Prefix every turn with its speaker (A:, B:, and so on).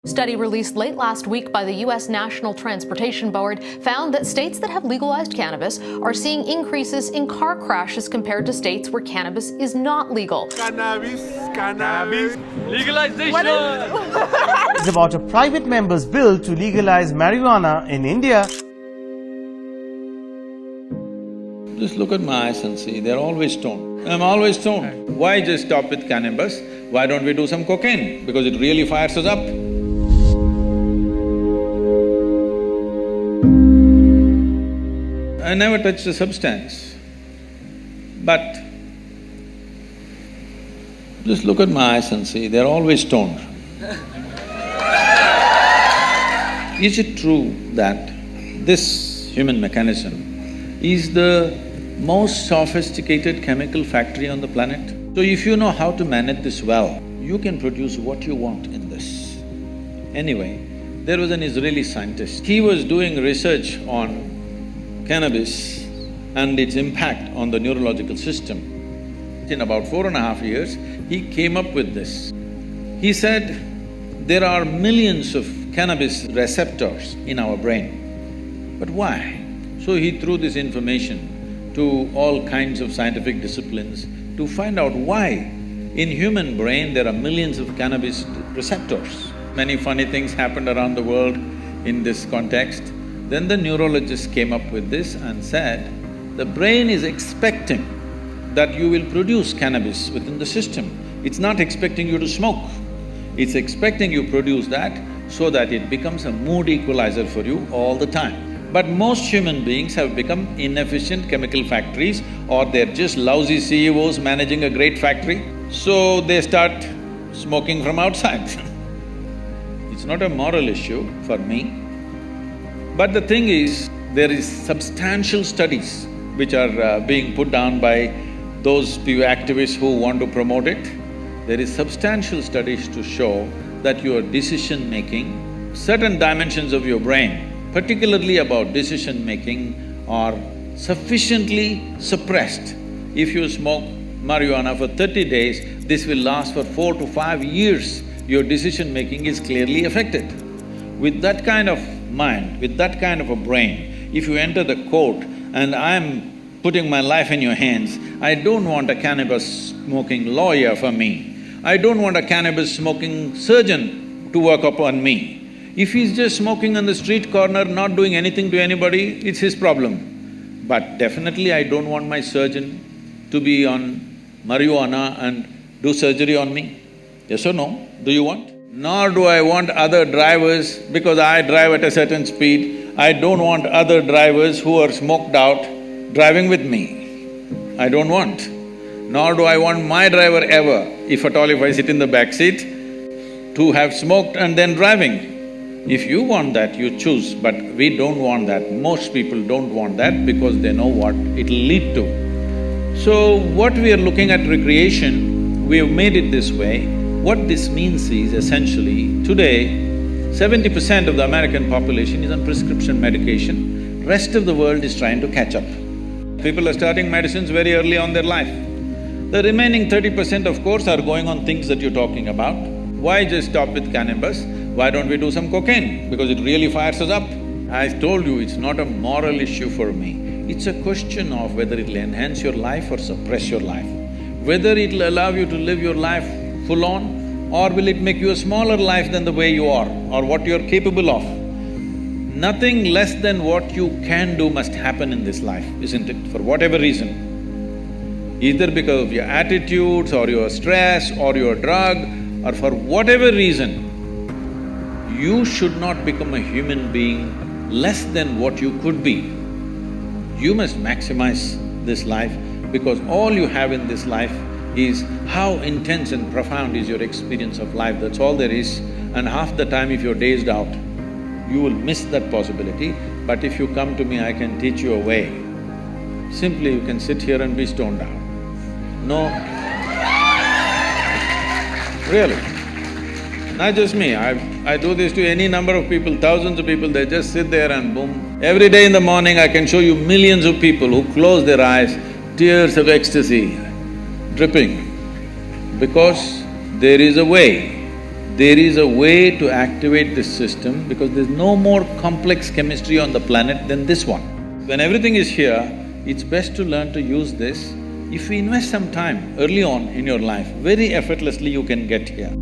A: Study released late last week by the U.S. National Transportation Board found that states that have legalized cannabis are seeing increases in car crashes compared to states where cannabis is not legal.
B: Cannabis, legalization!
C: It's about a private member's bill to legalize marijuana in India.
D: Just look at my eyes and see, they're always stoned. I'm always stoned. Why just stop with cannabis? Why don't we do some cocaine? Because it really fires us up. I never touched a substance, but just look at my eyes and see, they're always stoned. Is it true that this human mechanism is the most sophisticated chemical factory on the planet? So if you know how to manage this well, you can produce what you want in this. Anyway, there was an Israeli scientist. He was doing research on cannabis and its impact on the neurological system. In about 4.5 years, he came up with this. He said, there are millions of cannabis receptors in our brain, but why? So he threw this information to all kinds of scientific disciplines to find out why in human brain there are millions of cannabis receptors. Many funny things happened around the world in this context. Then the neurologist came up with this and said, the brain is expecting that you will produce cannabis within the system. It's not expecting you to smoke. It's expecting you produce that so that it becomes a mood equalizer for you all the time. But most human beings have become inefficient chemical factories, or they're just lousy CEOs managing a great factory, so they start smoking from outside. It's not a moral issue for me. But the thing is, there is substantial studies which are being put down by those few activists who want to promote it. There is substantial studies to show that your decision-making, certain dimensions of your brain, particularly about decision-making, are sufficiently suppressed. If you smoke marijuana for 30 days, this will last for 4 to 5 years. Your decision-making is clearly affected. With that kind of mind, with that kind of a brain, if you enter the court and I'm putting my life in your hands, I don't want a cannabis-smoking lawyer for me. I don't want a cannabis-smoking surgeon to work upon me. If he's just smoking on the street corner, not doing anything to anybody, it's his problem. But definitely I don't want my surgeon to be on marijuana and do surgery on me. Yes or no? Do you want? Nor do I want other drivers, because I drive at a certain speed, I don't want other drivers who are smoked out driving with me. I don't want. Nor do I want my driver ever, if at all if I sit in the back seat, to have smoked and then driving. If you want that, you choose, but we don't want that. Most people don't want that because they know what it'll lead to. So what we are looking at recreation, we have made it this way. What this means is essentially, today, 70% of the American population is on prescription medication, rest of the world is trying to catch up. People are starting medicines very early on their life. The remaining 30% of course are going on things that you're talking about. Why just stop with cannabis? Why don't we do some cocaine? Because it really fires us up. I told you, it's not a moral issue for me. It's a question of whether it'll enhance your life or suppress your life. Whether it'll allow you to live your life full on, or will it make you a smaller life than the way you are, or what you're capable of. Nothing less than what you can do must happen in this life, isn't it? For whatever reason. Either because of your attitudes, or your stress, or your drug, or for whatever reason, you should not become a human being less than what you could be. You must maximize this life, because all you have in this life is how intense and profound is your experience of life, that's all there is. And half the time if you're dazed out, you will miss that possibility. But if you come to me, I can teach you a way. Simply you can sit here and be stoned out. No… Really. Not just me, I do this to any number of people, thousands of people, they just sit there and boom. Every day in the morning I can show you millions of people who close their eyes, tears of ecstasy dripping, because there is a way there is a way to activate this system because there's no more complex chemistry on the planet than this one. When everything is here, it's best to learn to use this. If we invest some time early on in your life, very effortlessly you can get here.